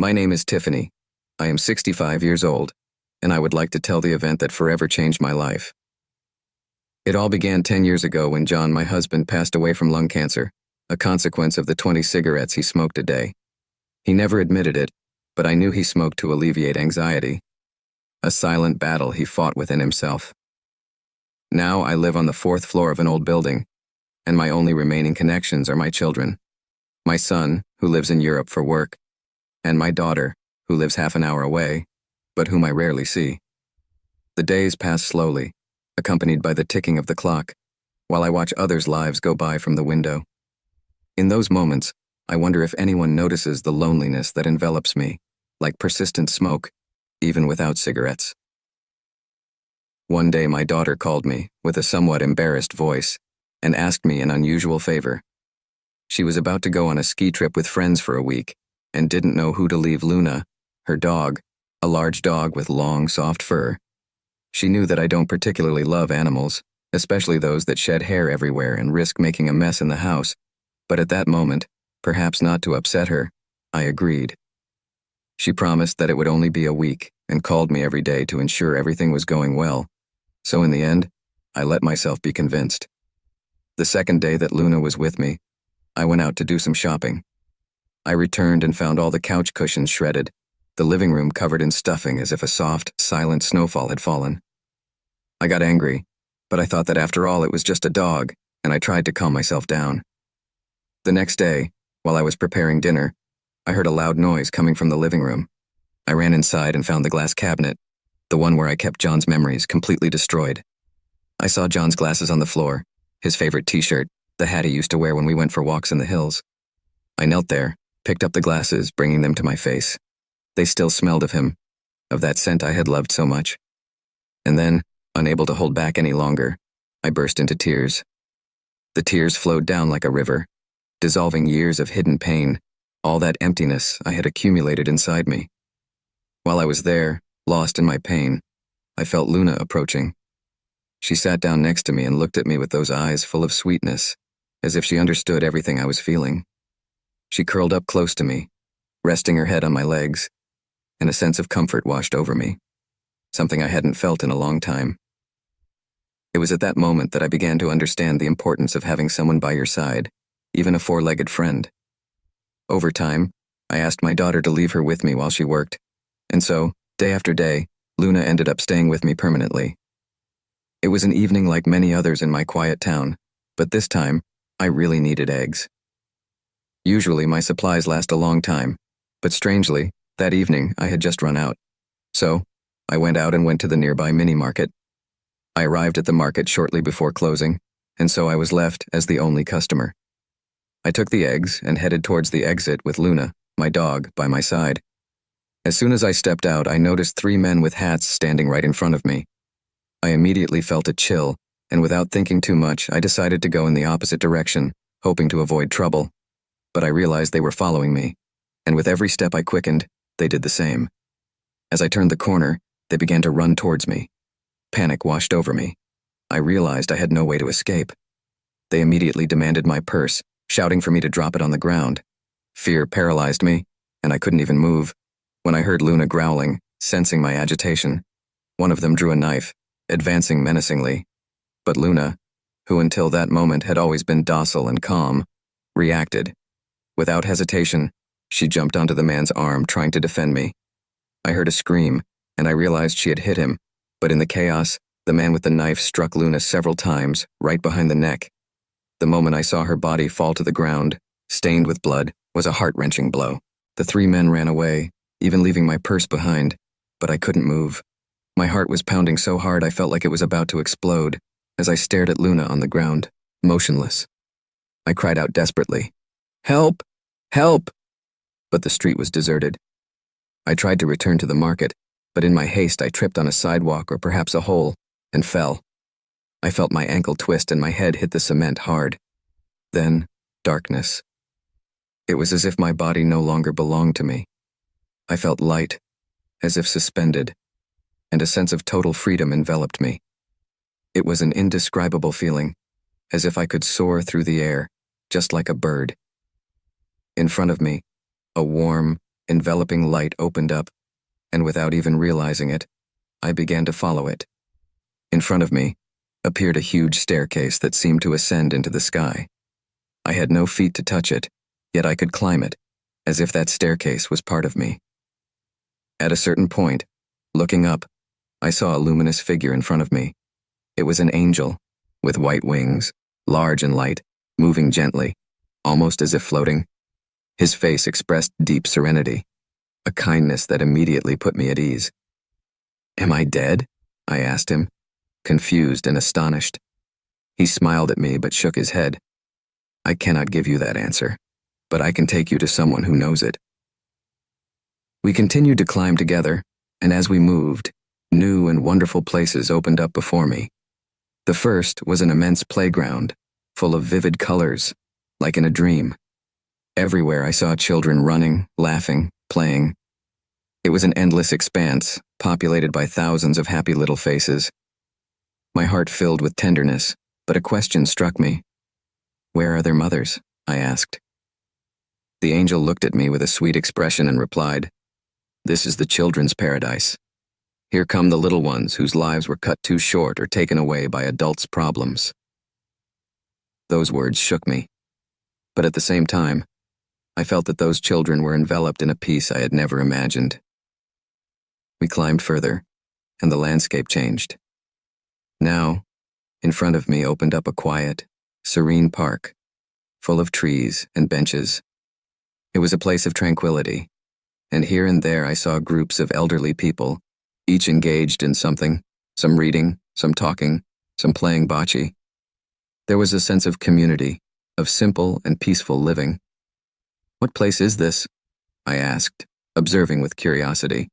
My name is Tiffany. I am 65 years old, and I would like to tell the event that forever changed my life. It all began 10 years ago when John, my husband, passed away from lung cancer, a consequence of the 20 cigarettes he smoked a day. He never admitted it, but I knew he smoked to alleviate anxiety, a silent battle he fought within himself. Now I live on the 4th floor of an old building, and my only remaining connections are my children. My son, who lives in Europe for work, and my daughter, who lives half an hour away, but whom I rarely see. The days pass slowly, accompanied by the ticking of the clock, while I watch others' lives go by from the window. In those moments, I wonder if anyone notices the loneliness that envelops me, like persistent smoke, even without cigarettes. One day my daughter called me, with a somewhat embarrassed voice, and asked me an unusual favor. She was about to go on a ski trip with friends for a week, and didn't know who to leave Luna, her dog, a large dog with long, soft fur. She knew that I don't particularly love animals, especially those that shed hair everywhere and risk making a mess in the house, but at that moment, perhaps not to upset her, I agreed. She promised that it would only be a week and called me every day to ensure everything was going well, so in the end, I let myself be convinced. The second day that Luna was with me, I went out to do some shopping. I returned and found all the couch cushions shredded, the living room covered in stuffing as if a soft, silent snowfall had fallen. I got angry, but I thought that after all it was just a dog, and I tried to calm myself down. The next day, while I was preparing dinner, I heard a loud noise coming from the living room. I ran inside and found the glass cabinet, the one where I kept John's memories, completely destroyed. I saw John's glasses on the floor, his favorite t-shirt, the hat he used to wear when we went for walks in the hills. I knelt there, picked up the glasses, bringing them to my face. They still smelled of him, of that scent I had loved so much. And then, unable to hold back any longer, I burst into tears. The tears flowed down like a river, dissolving years of hidden pain, all that emptiness I had accumulated inside me. While I was there, lost in my pain, I felt Luna approaching. She sat down next to me and looked at me with those eyes full of sweetness, as if she understood everything I was feeling. She curled up close to me, resting her head on my legs, and a sense of comfort washed over me, something I hadn't felt in a long time. It was at that moment that I began to understand the importance of having someone by your side, even a four-legged friend. Over time, I asked my daughter to leave her with me while she worked, and so, day after day, Luna ended up staying with me permanently. It was an evening like many others in my quiet town, but this time, I really needed eggs. Usually my supplies last a long time, but strangely, that evening I had just run out. So, I went out and went to the nearby mini-market. I arrived at the market shortly before closing, and so I was left as the only customer. I took the eggs and headed towards the exit with Luna, my dog, by my side. As soon as I stepped out, I noticed 3 men with hats standing right in front of me. I immediately felt a chill, and without thinking too much, I decided to go in the opposite direction, hoping to avoid trouble. But I realized they were following me, and with every step I quickened, they did the same. As I turned the corner, they began to run towards me. Panic washed over me. I realized I had no way to escape. They immediately demanded my purse, shouting for me to drop it on the ground. Fear paralyzed me, and I couldn't even move. When I heard Luna growling, sensing my agitation, one of them drew a knife, advancing menacingly. But Luna, who until that moment had always been docile and calm, reacted. Without hesitation, she jumped onto the man's arm, trying to defend me. I heard a scream, and I realized she had hit him, but in the chaos, the man with the knife struck Luna several times, right behind the neck. The moment I saw her body fall to the ground, stained with blood, was a heart-wrenching blow. The 3 men ran away, even leaving my purse behind, but I couldn't move. My heart was pounding so hard I felt like it was about to explode as I stared at Luna on the ground, motionless. I cried out desperately, "Help! Help!" But the street was deserted. I tried to return to the market, but in my haste I tripped on a sidewalk or perhaps a hole, and fell. I felt my ankle twist and my head hit the cement hard. Then, darkness. It was as if my body no longer belonged to me. I felt light, as if suspended, and a sense of total freedom enveloped me. It was an indescribable feeling, as if I could soar through the air, just like a bird. In front of me, a warm, enveloping light opened up, and without even realizing it, I began to follow it. In front of me appeared a huge staircase that seemed to ascend into the sky. I had no feet to touch it, yet I could climb it, as if that staircase was part of me. At a certain point, looking up, I saw a luminous figure in front of me. It was an angel, with white wings, large and light, moving gently, almost as if floating. His face expressed deep serenity, a kindness that immediately put me at ease. "Am I dead?" I asked him, confused and astonished. He smiled at me but shook his head. "I cannot give you that answer, but I can take you to someone who knows it." We continued to climb together, and as we moved, new and wonderful places opened up before me. The first was an immense playground, full of vivid colors, like in a dream. Everywhere I saw children running, laughing, playing. It was an endless expanse, populated by thousands of happy little faces. My heart filled with tenderness, but a question struck me. "Where are their mothers?" I asked. The angel looked at me with a sweet expression and replied, "This is the children's paradise. Here come the little ones whose lives were cut too short or taken away by adults' problems." Those words shook me, but at the same time, I felt that those children were enveloped in a peace I had never imagined. We climbed further, and the landscape changed. Now, in front of me opened up a quiet, serene park, full of trees and benches. It was a place of tranquility, and here and there I saw groups of elderly people, each engaged in something, some reading, some talking, some playing bocce. There was a sense of community, of simple and peaceful living. "What place is this?" I asked, observing with curiosity.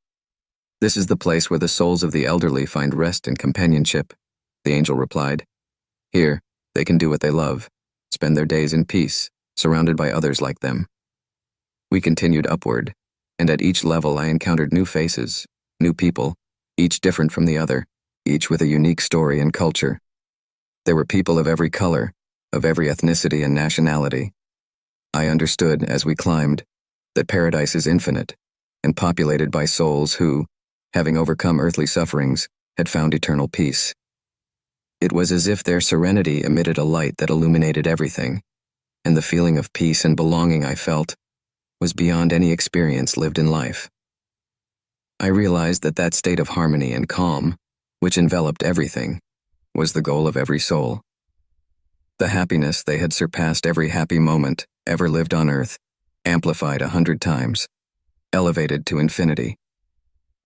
"This is the place where the souls of the elderly find rest and companionship," the angel replied. "Here, they can do what they love, spend their days in peace, surrounded by others like them." We continued upward, and at each level I encountered new faces, new people, each different from the other, each with a unique story and culture. There were people of every color, of every ethnicity and nationality. I understood, as we climbed, that paradise is infinite and populated by souls who, having overcome earthly sufferings, had found eternal peace. It was as if their serenity emitted a light that illuminated everything, and the feeling of peace and belonging I felt was beyond any experience lived in life. I realized that that state of harmony and calm, which enveloped everything, was the goal of every soul. The happiness they had surpassed every happy moment ever lived on earth, amplified 100 times, elevated to infinity.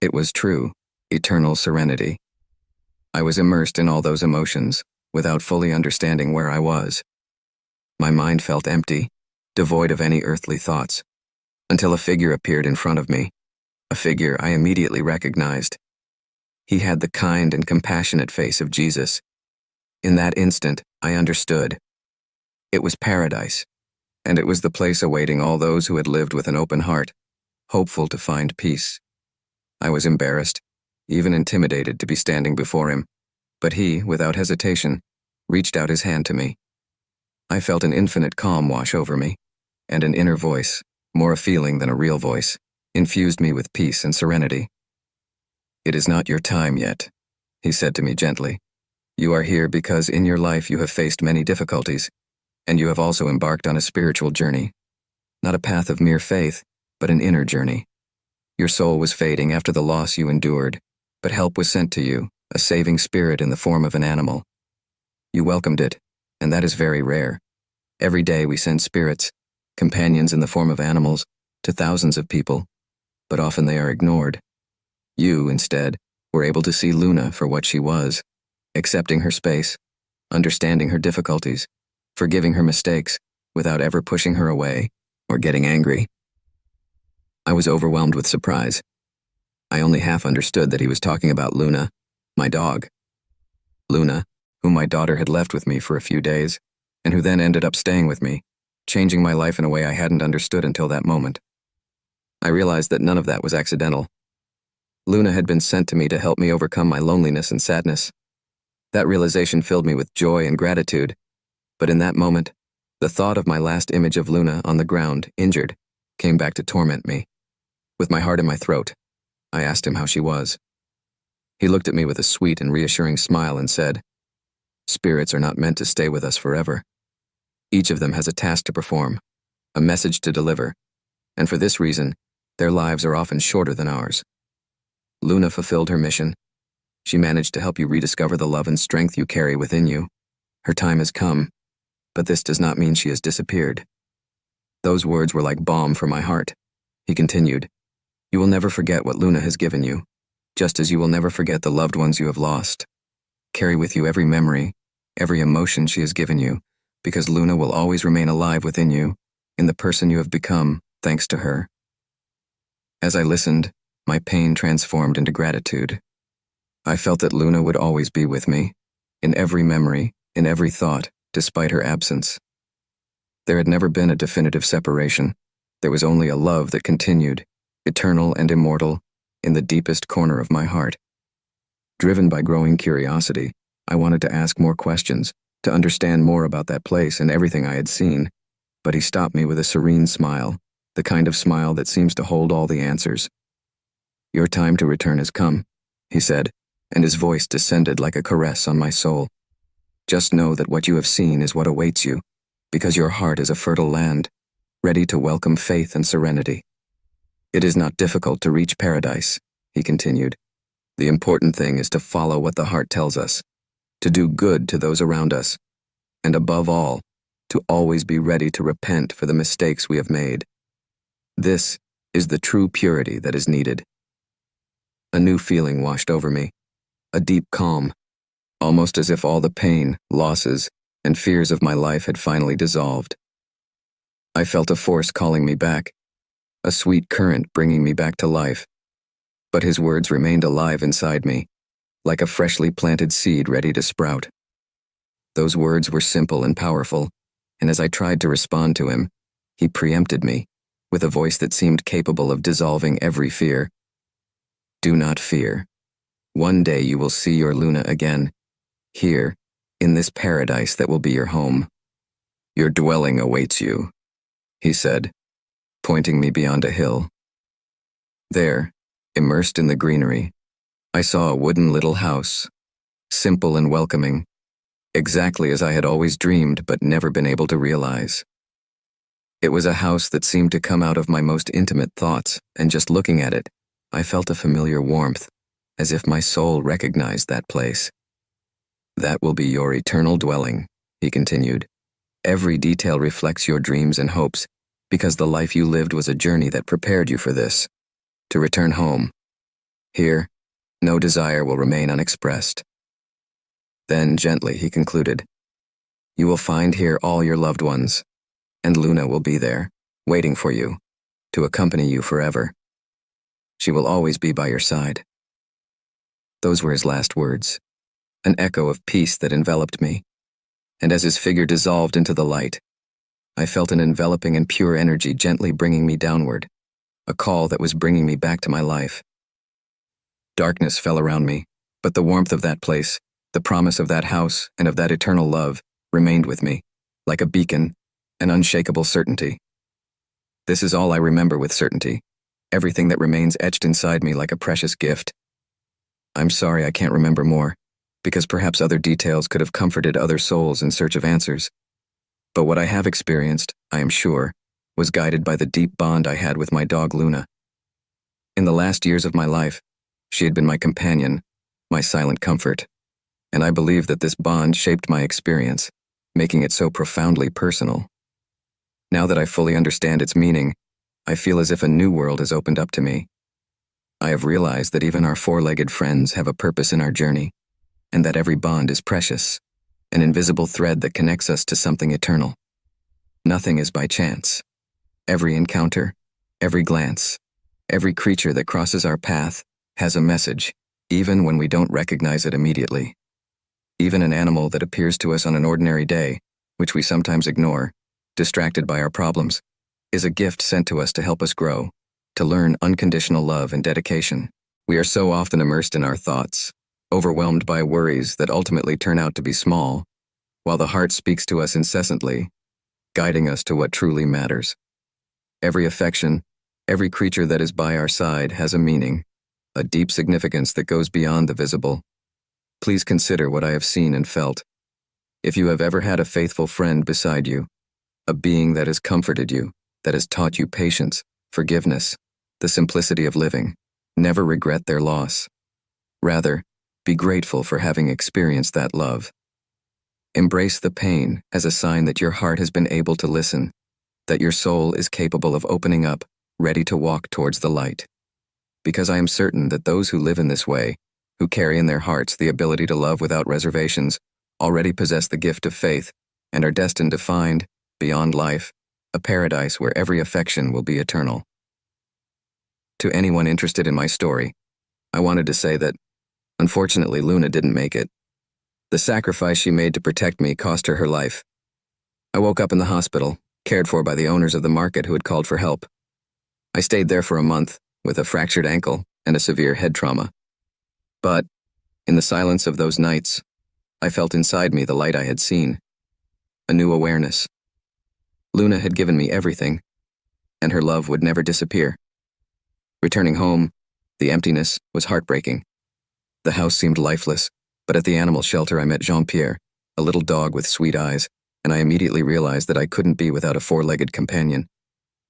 It was true, eternal serenity. I was immersed in all those emotions, without fully understanding where I was. My mind felt empty, devoid of any earthly thoughts, until a figure appeared in front of me, a figure I immediately recognized. He had the kind and compassionate face of Jesus. In that instant, I understood. It was paradise, and it was the place awaiting all those who had lived with an open heart, hopeful to find peace. I was embarrassed, even intimidated to be standing before him, but he, without hesitation, reached out his hand to me. I felt an infinite calm wash over me, and an inner voice, more a feeling than a real voice, infused me with peace and serenity. "It is not your time yet," he said to me gently. "You are here because in your life you have faced many difficulties, and you have also embarked on a spiritual journey. Not a path of mere faith, but an inner journey. Your soul was fading after the loss you endured, but help was sent to you, a saving spirit in the form of an animal. You welcomed it, and that is very rare. Every day we send spirits, companions in the form of animals, to thousands of people, but often they are ignored. You, instead, were able to see Luna for what she was, accepting her space, understanding her difficulties, forgiving her mistakes without ever pushing her away or getting angry." I was overwhelmed with surprise. I only half understood that he was talking about Luna, my dog. Luna, whom my daughter had left with me for a few days, and who then ended up staying with me, changing my life in a way I hadn't understood until that moment. I realized that none of that was accidental. Luna had been sent to me to help me overcome my loneliness and sadness. That realization filled me with joy and gratitude, but in that moment, the thought of my last image of Luna on the ground, injured, came back to torment me. With my heart in my throat, I asked him how she was. He looked at me with a sweet and reassuring smile and said, "Spirits are not meant to stay with us forever. Each of them has a task to perform, a message to deliver, and for this reason, their lives are often shorter than ours. Luna fulfilled her mission. She managed to help you rediscover the love and strength you carry within you. Her time has come, but this does not mean she has disappeared." Those words were like balm for my heart. He continued, "You will never forget what Luna has given you, just as you will never forget the loved ones you have lost. Carry with you every memory, every emotion she has given you, because Luna will always remain alive within you, in the person you have become, thanks to her." As I listened, my pain transformed into gratitude. I felt that Luna would always be with me, in every memory, in every thought, despite her absence. There had never been a definitive separation. There was only a love that continued, eternal and immortal, in the deepest corner of my heart. Driven by growing curiosity, I wanted to ask more questions, to understand more about that place and everything I had seen, but he stopped me with a serene smile, the kind of smile that seems to hold all the answers. "Your time to return has come," he said, and his voice descended like a caress on my soul. "Just know that what you have seen is what awaits you, because your heart is a fertile land, ready to welcome faith and serenity. It is not difficult to reach paradise," he continued. "The important thing is to follow what the heart tells us, to do good to those around us, and above all, to always be ready to repent for the mistakes we have made. This is the true purity that is needed." A new feeling washed over me, a deep calm, almost as if all the pain, losses, and fears of my life had finally dissolved. I felt a force calling me back, a sweet current bringing me back to life, but his words remained alive inside me, like a freshly planted seed ready to sprout. Those words were simple and powerful, and as I tried to respond to him, he preempted me, with a voice that seemed capable of dissolving every fear. "Do not fear. One day you will see your Luna again, here, in this paradise that will be your home. Your dwelling awaits you," he said, pointing me beyond a hill. There, immersed in the greenery, I saw a wooden little house, simple and welcoming, exactly as I had always dreamed but never been able to realize. It was a house that seemed to come out of my most intimate thoughts, and just looking at it, I felt a familiar warmth, as if my soul recognized that place. "That will be your eternal dwelling," he continued. "Every detail reflects your dreams and hopes, because the life you lived was a journey that prepared you for this, to return home. Here, no desire will remain unexpressed." Then, gently, he concluded, "You will find here all your loved ones, and Luna will be there, waiting for you, to accompany you forever. She will always be by your side." Those were his last words, an echo of peace that enveloped me, and as his figure dissolved into the light, I felt an enveloping and pure energy gently bringing me downward, a call that was bringing me back to my life. Darkness fell around me, but the warmth of that place, the promise of that house and of that eternal love, remained with me, like a beacon, an unshakable certainty. This is all I remember with certainty, everything that remains etched inside me like a precious gift. I'm sorry I can't remember more, because perhaps other details could have comforted other souls in search of answers. But what I have experienced, I am sure, was guided by the deep bond I had with my dog Luna. In the last years of my life, she had been my companion, my silent comfort, and I believe that this bond shaped my experience, making it so profoundly personal. Now that I fully understand its meaning, I feel as if a new world has opened up to me. I have realized that even our four-legged friends have a purpose in our journey, and that every bond is precious, an invisible thread that connects us to something eternal. Nothing is by chance. Every encounter, every glance, every creature that crosses our path has a message, even when we don't recognize it immediately. Even an animal that appears to us on an ordinary day, which we sometimes ignore, distracted by our problems, is a gift sent to us to help us grow, to learn unconditional love and dedication. We are so often immersed in our thoughts, overwhelmed by worries that ultimately turn out to be small, while the heart speaks to us incessantly, guiding us to what truly matters. Every affection, Every creature that is by our side has a meaning, a deep significance that goes beyond the visible. Please consider what I have seen and felt. If you have ever had a faithful friend beside you, a being that has comforted you, that has taught you patience, forgiveness, the simplicity of living, never regret their loss. Rather, be grateful for having experienced that love. Embrace the pain as a sign that your heart has been able to listen, that your soul is capable of opening up, ready to walk towards the light. Because I am certain that those who live in this way, who carry in their hearts the ability to love without reservations, already possess the gift of faith and are destined to find, beyond life, a paradise where every affection will be eternal. To anyone interested in my story, I wanted to say that, unfortunately, Luna didn't make it. The sacrifice she made to protect me cost her her life. I woke up in the hospital, cared for by the owners of the market who had called for help. I stayed there for a month, with a fractured ankle and a severe head trauma. But, in the silence of those nights, I felt inside me the light I had seen, a new awareness. Luna had given me everything, and her love would never disappear. Returning home, the emptiness was heartbreaking. The house seemed lifeless, but at the animal shelter I met Jean-Pierre, a little dog with sweet eyes, and I immediately realized that I couldn't be without a four-legged companion.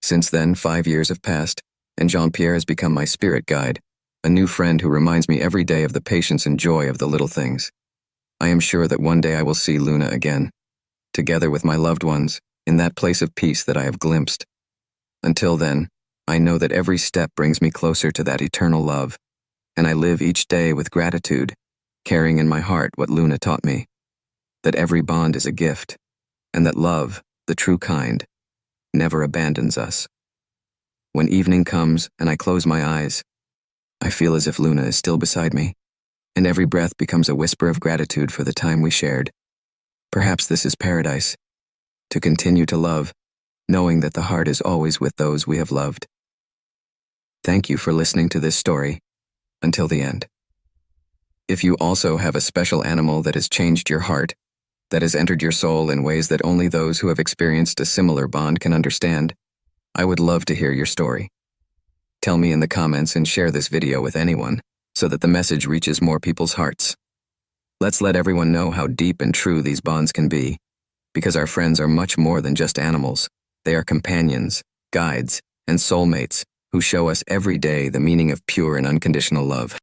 Since then, 5 years have passed, and Jean-Pierre has become my spirit guide, a new friend who reminds me every day of the patience and joy of the little things. I am sure that one day I will see Luna again, together with my loved ones, in that place of peace that I have glimpsed. Until then, I know that every step brings me closer to that eternal love, and I live each day with gratitude, carrying in my heart what Luna taught me, that every bond is a gift, and that love, the true kind, never abandons us. When evening comes and I close my eyes, I feel as if Luna is still beside me, and every breath becomes a whisper of gratitude for the time we shared. Perhaps this is paradise, to continue to love, knowing that the heart is always with those we have loved. Thank you for listening to this story, until the end. If you also have a special animal that has changed your heart, that has entered your soul in ways that only those who have experienced a similar bond can understand, I would love to hear your story. Tell me in the comments and share this video with anyone, so that the message reaches more people's hearts. Let's let everyone know how deep and true these bonds can be, because our friends are much more than just animals. They are companions, guides, and soulmates who show us every day the meaning of pure and unconditional love.